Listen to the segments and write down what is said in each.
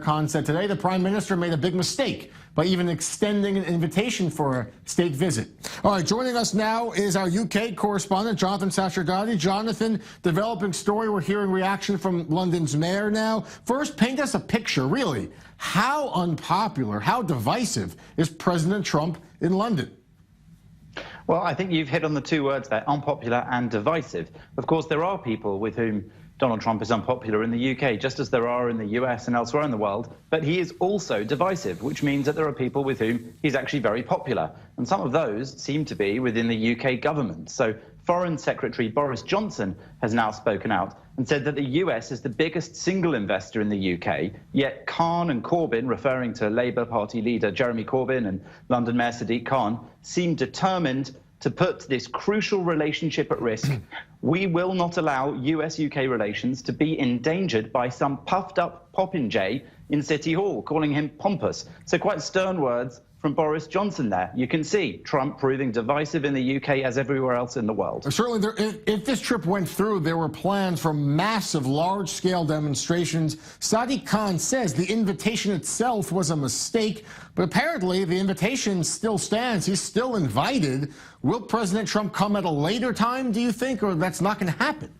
Khan said today the Prime Minister made a big mistake by even extending an invitation for a state visit. All right, joining us now is our UK correspondent, Jonathan Sacerdoti. Jonathan, developing story. We're hearing reaction from London's mayor now. First, paint us a picture, really. How unpopular, how divisive is President Trump in London? Well, I think you've hit on the two words there, unpopular and divisive. Of course, there are people with whom Donald Trump is unpopular in the UK, just as there are in the US and elsewhere in the world. But he is also divisive, which means that there are people with whom he's actually very popular. And some of those seem to be within the UK government. So Foreign Secretary Boris Johnson has now spoken out and said that the US is the biggest single investor in the UK, yet Khan and Corbyn, referring to Labour Party leader Jeremy Corbyn and London Mayor Sadiq Khan, seem determined to put this crucial relationship at risk. We will not allow US-UK relations to be endangered by some puffed-up popinjay in City Hall, calling him pompous. So quite stern words from Boris Johnson there. You can see Trump proving divisive in the UK as everywhere else in the world. Certainly, if this trip went through, there were plans for massive, large-scale demonstrations. Sadiq Khan says the invitation itself was a mistake, but apparently the invitation still stands. He's still invited. Will President Trump come at a later time, do you think, or that's not going to happen?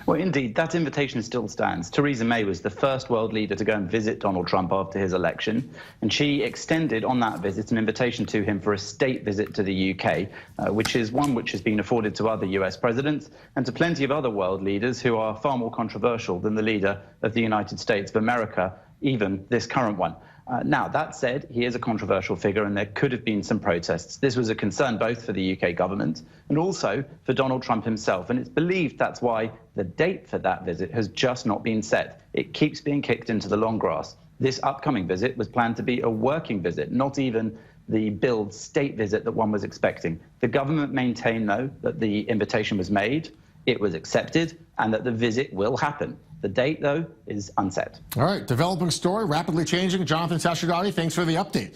Well, indeed, that invitation still stands. Theresa May was the first world leader to go and visit Donald Trump after his election, and she extended on that visit an invitation to him for a state visit to the UK, which is one which has been afforded to other US presidents and to plenty of other world leaders who are far more controversial than the leader of the United States of America, even this current one. Now, that said, he is a controversial figure and there could have been some protests. This was a concern both for the UK government and also for Donald Trump himself. And it's believed that's why the date for that visit has just not been set. It keeps being kicked into the long grass. This upcoming visit was planned to be a working visit, not even the billed state visit that one was expecting. The government maintained, though, that the invitation was made, it was accepted, and that the visit will happen. The date, though, is unset. All right, developing story, rapidly changing. Jonathan Sacerdoti, thanks for the update.